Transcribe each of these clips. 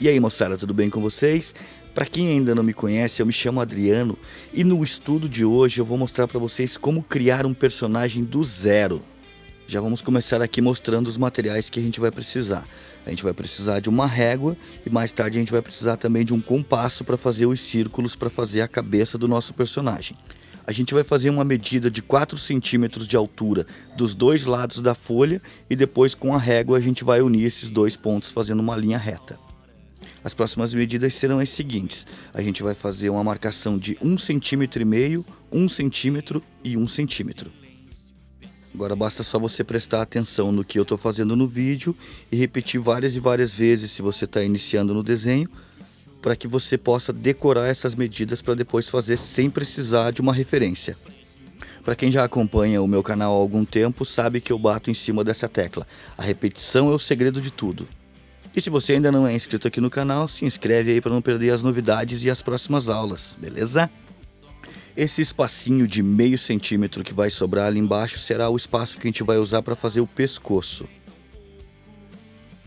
E aí, moçada, tudo bem com vocês? Para quem ainda não me conhece, eu me chamo Adriano e no estudo de hoje eu vou mostrar para vocês como criar um personagem do zero. Já vamos começar aqui mostrando os materiais que a gente vai precisar. A gente vai precisar de uma régua e mais tarde a gente vai precisar também de um compasso para fazer os círculos para fazer a cabeça do nosso personagem. A gente vai fazer uma medida de 4 centímetros de altura dos dois lados da folha e depois com a régua a gente vai unir esses dois pontos fazendo uma linha reta. As próximas medidas serão as seguintes: a gente vai fazer uma marcação de 1,5 cm, 1 centímetro e 1 centímetro. Agora basta só você prestar atenção no que eu estou fazendo no vídeo e repetir várias e várias vezes se você está iniciando no desenho, para que você possa decorar essas medidas para depois fazer sem precisar de uma referência. Para quem já acompanha o meu canal há algum tempo, sabe que eu bato em cima dessa tecla. A repetição é o segredo de tudo. E se você ainda não é inscrito aqui no canal, se inscreve aí para não perder as novidades e as próximas aulas, beleza? Esse espacinho de meio centímetro que vai sobrar ali embaixo será o espaço que a gente vai usar para fazer o pescoço.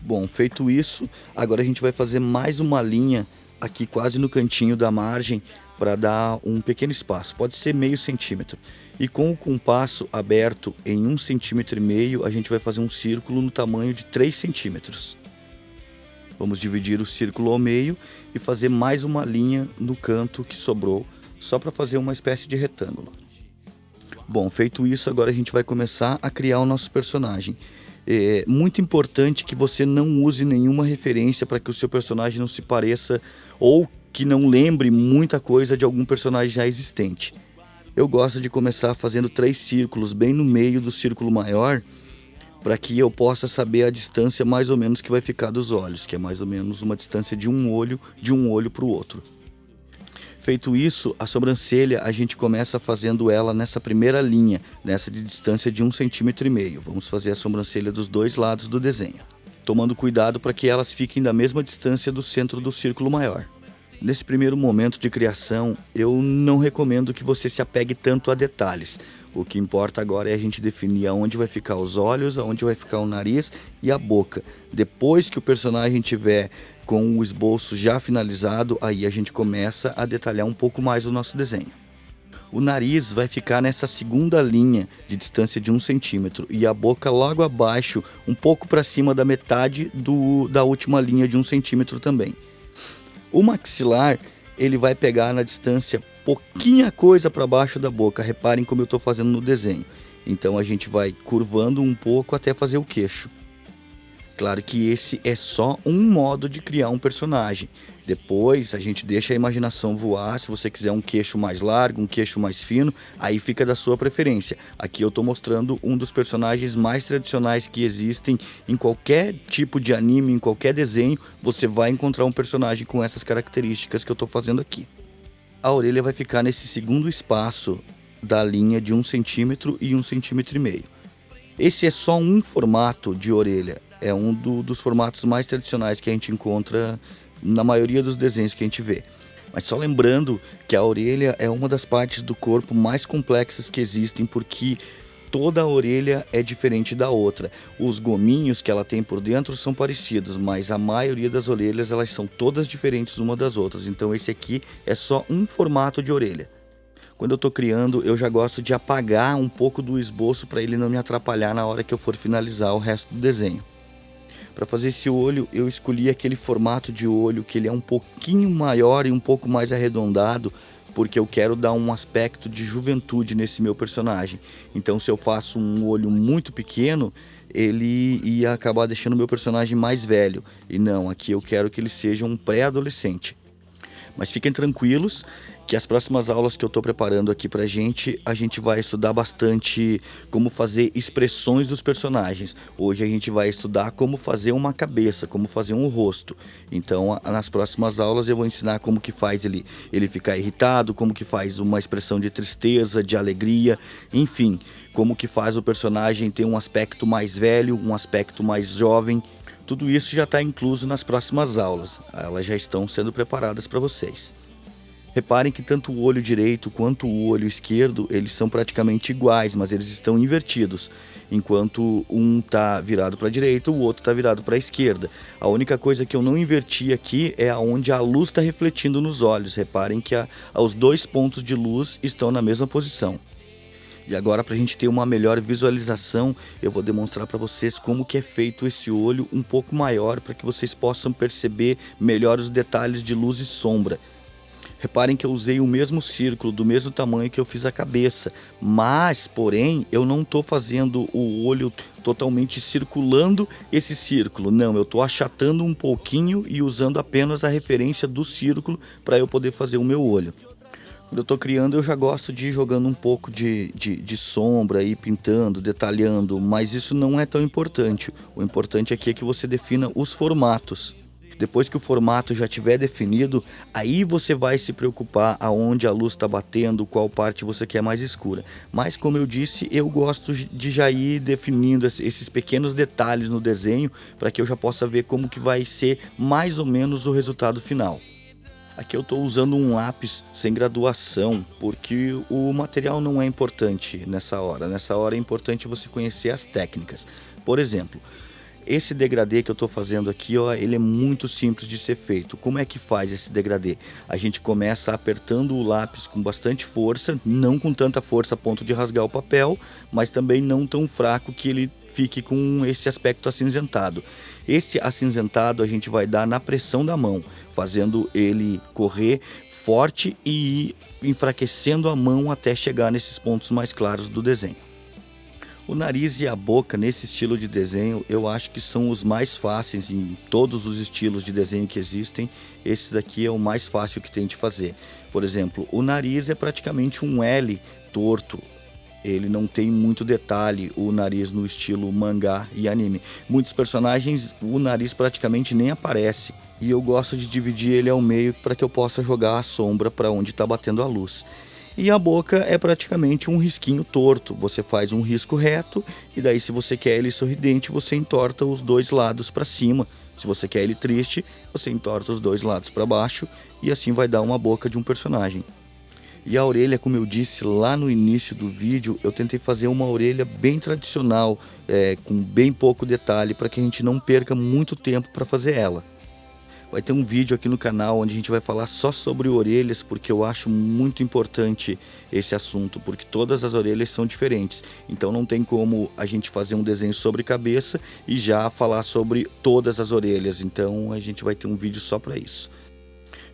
Bom, feito isso, agora a gente vai fazer mais uma linha aqui quase no cantinho da margem para dar um pequeno espaço, pode ser meio centímetro. E com o compasso aberto em 1,5 cm, a gente vai fazer um círculo no tamanho de 3 centímetros. Vamos dividir o círculo ao meio e fazer mais uma linha no canto que sobrou, só para fazer uma espécie de retângulo. Bom, feito isso, agora a gente vai começar a criar o nosso personagem. É muito importante que você não use nenhuma referência para que o seu personagem não se pareça ou que não lembre muita coisa de algum personagem já existente. Eu gosto de começar fazendo 3 círculos bem no meio do círculo maior, para que eu possa saber a distância mais ou menos que vai ficar dos olhos, que é mais ou menos uma distância de um olho para o outro. Feito isso, a sobrancelha a gente começa fazendo ela nessa primeira linha, nessa de distância de 1,5 cm. Vamos fazer a sobrancelha dos dois lados do desenho, tomando cuidado para que elas fiquem da mesma distância do centro do círculo maior. Nesse primeiro momento de criação, eu não recomendo que você se apegue tanto a detalhes. O que importa agora é a gente definir aonde vai ficar os olhos, aonde vai ficar o nariz e a boca. Depois que o personagem tiver com o esboço já finalizado, aí a gente começa a detalhar um pouco mais o nosso desenho. O nariz vai ficar nessa segunda linha de distância de 1 centímetro e a boca logo abaixo, um pouco para cima da metade da última linha de 1 centímetro também. O maxilar, ele vai pegar na distância pouquinha coisa para baixo da boca. Reparem como eu estou fazendo no desenho. Então a gente vai curvando um pouco até fazer o queixo. Claro que esse é só um modo de criar um personagem. Depois a gente deixa a imaginação voar. Se você quiser um queixo mais largo, um queixo mais fino, aí fica da sua preferência. Aqui eu estou mostrando um dos personagens mais tradicionais que existem em qualquer tipo de anime, em qualquer desenho. Você vai encontrar um personagem com essas características que eu estou fazendo aqui. A orelha vai ficar nesse segundo espaço da linha de 1 centímetro e 1,5 cm. Esse é só um formato de orelha. É um dos formatos mais tradicionais que a gente encontra na maioria dos desenhos que a gente vê. Mas só lembrando que a orelha é uma das partes do corpo mais complexas que existem, porque toda a orelha é diferente da outra. Os gominhos que ela tem por dentro são parecidos, mas a maioria das orelhas elas são todas diferentes uma das outras. Então esse aqui é só um formato de orelha. Quando eu estou criando, eu já gosto de apagar um pouco do esboço para ele não me atrapalhar na hora que eu for finalizar o resto do desenho. Para fazer esse olho, eu escolhi aquele formato de olho que ele é um pouquinho maior e um pouco mais arredondado, porque eu quero dar um aspecto de juventude nesse meu personagem. Então, se eu faço um olho muito pequeno, ele ia acabar deixando o meu personagem mais velho. E não, aqui eu quero que ele seja um pré-adolescente. Mas fiquem tranquilos que as próximas aulas que eu estou preparando aqui pra gente, a gente vai estudar bastante como fazer expressões dos personagens. Hoje a gente vai estudar como fazer uma cabeça, como fazer um rosto. Então nas próximas aulas eu vou ensinar como que faz ele ficar irritado, como que faz uma expressão de tristeza, de alegria, enfim, como que faz o personagem ter um aspecto mais velho, um aspecto mais jovem. Tudo isso já está incluso nas próximas aulas, elas já estão sendo preparadas para vocês. Reparem que tanto o olho direito quanto o olho esquerdo, eles são praticamente iguais, mas eles estão invertidos. enquanto um tá virado para a direita, o outro tá virado para a esquerda. A única coisa que eu não inverti aqui é aonde a luz está refletindo nos olhos. Reparem que os dois pontos de luz estão na mesma posição. E agora, para a gente ter uma melhor visualização, eu vou demonstrar para vocês como que é feito esse olho um pouco maior, para que vocês possam perceber melhor os detalhes de luz e sombra. Reparem que eu usei o mesmo círculo, do mesmo tamanho que eu fiz a cabeça, mas, porém, eu não estou fazendo o olho totalmente circulando esse círculo. Não, eu estou achatando um pouquinho e usando apenas a referência do círculo para eu poder fazer o meu olho. Quando eu estou criando, eu já gosto de ir jogando um pouco de sombra, ir pintando, detalhando, mas isso não é tão importante. O importante aqui é que você defina os formatos. Depois que o formato já estiver definido, aí você vai se preocupar aonde a luz está batendo, qual parte você quer mais escura. Mas, como eu disse, eu gosto de já ir definindo esses pequenos detalhes no desenho, para que eu já possa ver como que vai ser mais ou menos o resultado final. Aqui eu estou usando um lápis sem graduação, porque o material não é importante nessa hora. Nessa hora é importante você conhecer as técnicas. Por exemplo, esse degradê que eu estou fazendo aqui, ó, ele é muito simples de ser feito. Como é que faz esse degradê? A gente começa apertando o lápis com bastante força, não com tanta força a ponto de rasgar o papel, mas também não tão fraco que ele fique com esse aspecto acinzentado. Esse acinzentado a gente vai dar na pressão da mão, fazendo ele correr forte e ir enfraquecendo a mão até chegar nesses pontos mais claros do desenho. O nariz e a boca nesse estilo de desenho eu acho que são os mais fáceis em todos os estilos de desenho que existem. Esse daqui é o mais fácil que tem de fazer. Por exemplo, o nariz é praticamente um L torto. Ele não tem muito detalhe, o nariz no estilo mangá e anime. Muitos personagens, o nariz praticamente nem aparece. E eu gosto de dividir ele ao meio para que eu possa jogar a sombra para onde está batendo a luz. E a boca é praticamente um risquinho torto. Você faz um risco reto e daí, se você quer ele sorridente, você entorta os dois lados para cima. Se você quer ele triste, você entorta os dois lados para baixo e assim vai dar uma boca de um personagem. E a orelha, como eu disse lá no início do vídeo, eu tentei fazer uma orelha bem tradicional, com bem pouco detalhe, para que a gente não perca muito tempo para fazer ela. Vai ter um vídeo aqui no canal onde a gente vai falar só sobre orelhas, porque eu acho muito importante esse assunto, porque todas as orelhas são diferentes. Então não tem como a gente fazer um desenho sobre cabeça e já falar sobre todas as orelhas. Então a gente vai ter um vídeo só para isso.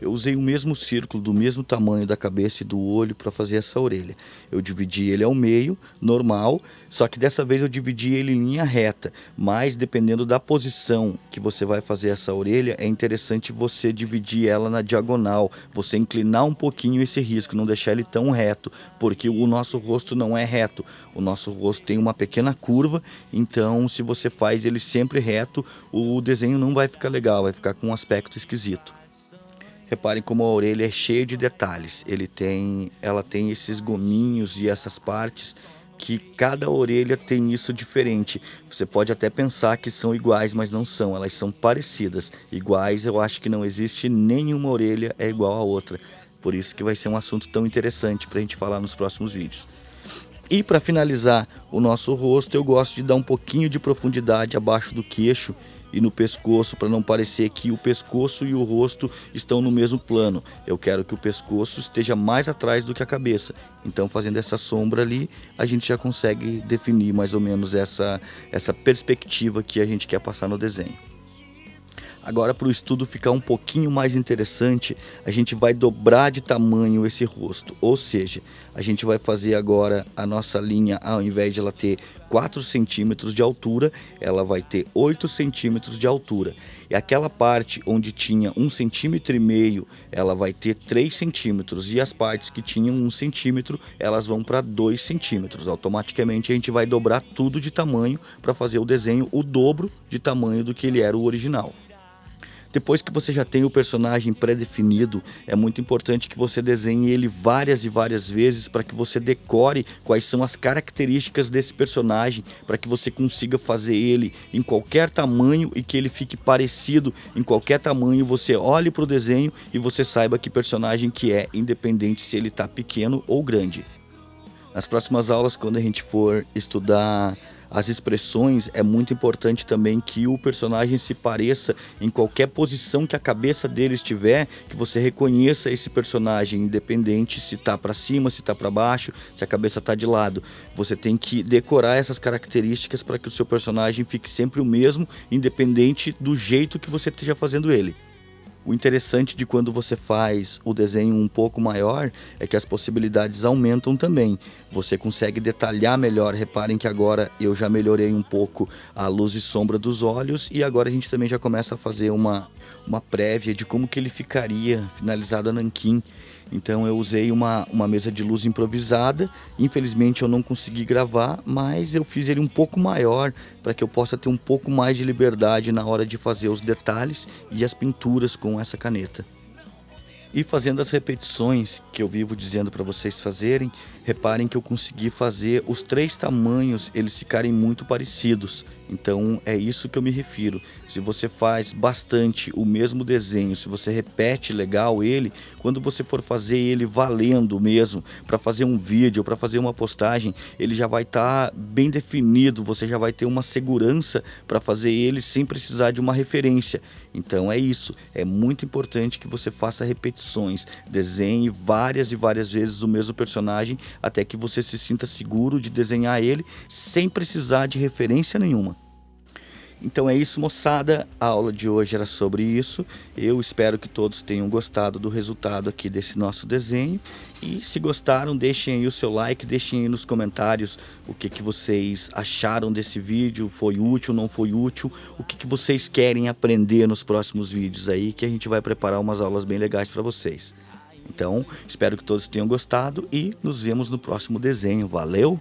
Eu usei o mesmo círculo do mesmo tamanho da cabeça e do olho para fazer essa orelha. Eu dividi ele ao meio, normal, só que dessa vez eu dividi ele em linha reta. Mas dependendo da posição que você vai fazer essa orelha, é interessante você dividir ela na diagonal. Você inclinar um pouquinho esse risco, não deixar ele tão reto, porque o nosso rosto não é reto. O nosso rosto tem uma pequena curva, então se você faz ele sempre reto, o desenho não vai ficar legal, vai ficar com um aspecto esquisito. Reparem como a orelha é cheia de detalhes. Ela tem esses gominhos e essas partes que cada orelha tem isso diferente. Você pode até pensar que são iguais, mas não são. Elas são parecidas. Iguais, eu acho que não existe nenhuma orelha é igual a outra. Por isso que vai ser um assunto tão interessante para a gente falar nos próximos vídeos. E para finalizar o nosso rosto, eu gosto de dar um pouquinho de profundidade abaixo do queixo e no pescoço, para não parecer que o pescoço e o rosto estão no mesmo plano. Eu quero que o pescoço esteja mais atrás do que a cabeça. Então, fazendo essa sombra ali, a gente já consegue definir mais ou menos essa perspectiva que a gente quer passar no desenho. Agora, para o estudo ficar um pouquinho mais interessante, a gente vai dobrar de tamanho esse rosto. Ou seja, a gente vai fazer agora a nossa linha, ao invés de ela ter 4 centímetros de altura, ela vai ter 8 centímetros de altura. E aquela parte onde tinha 1,5 centímetro, ela vai ter 3 centímetros. E as partes que tinham 1 centímetro, elas vão para 2 centímetros. Automaticamente a gente vai dobrar tudo de tamanho para fazer o desenho o dobro de tamanho do que ele era o original. Depois que você já tem o personagem pré-definido, é muito importante que você desenhe ele várias e várias vezes para que você decore quais são as características desse personagem, para que você consiga fazer ele em qualquer tamanho e que ele fique parecido em qualquer tamanho. Você olhe para o desenho e você saiba que personagem que é, independente se ele está pequeno ou grande. Nas próximas aulas, quando a gente for estudar As expressões, é muito importante também que o personagem se pareça em qualquer posição que a cabeça dele estiver, que você reconheça esse personagem, independente se tá para cima, se tá para baixo, se a cabeça tá de lado. Você tem que decorar essas características para que o seu personagem fique sempre o mesmo, independente do jeito que você esteja fazendo ele. O interessante de quando você faz o desenho um pouco maior é que as possibilidades aumentam também. Você consegue detalhar melhor. Reparem que agora eu já melhorei um pouco a luz e sombra dos olhos e agora a gente também já começa a fazer uma prévia de como que ele ficaria finalizado a nanquim. Então eu usei uma mesa de luz improvisada, infelizmente eu não consegui gravar, mas eu fiz ele um pouco maior para que eu possa ter um pouco mais de liberdade na hora de fazer os detalhes e as pinturas com essa caneta. E fazendo as repetições que eu vivo dizendo para vocês fazerem, reparem que eu consegui fazer os 3 tamanhos eles ficarem muito parecidos. Então é isso que eu me refiro. Se você faz bastante o mesmo desenho, se você repete legal ele, quando você for fazer ele valendo mesmo, para fazer um vídeo, para fazer uma postagem, ele já vai estar bem definido, você já vai ter uma segurança para fazer ele sem precisar de uma referência. Então é isso, é muito importante que você faça repetições, desenhe várias e várias vezes o mesmo personagem até que você se sinta seguro de desenhar ele sem precisar de referência nenhuma. Então é isso, moçada, a aula de hoje era sobre isso. Eu espero que todos tenham gostado do resultado aqui desse nosso desenho. E se gostaram, deixem aí o seu like, deixem aí nos comentários o que vocês acharam desse vídeo, foi útil, não foi útil, o que vocês querem aprender nos próximos vídeos aí, que a gente vai preparar umas aulas bem legais para vocês. Então, espero que todos tenham gostado e nos vemos no próximo desenho. Valeu!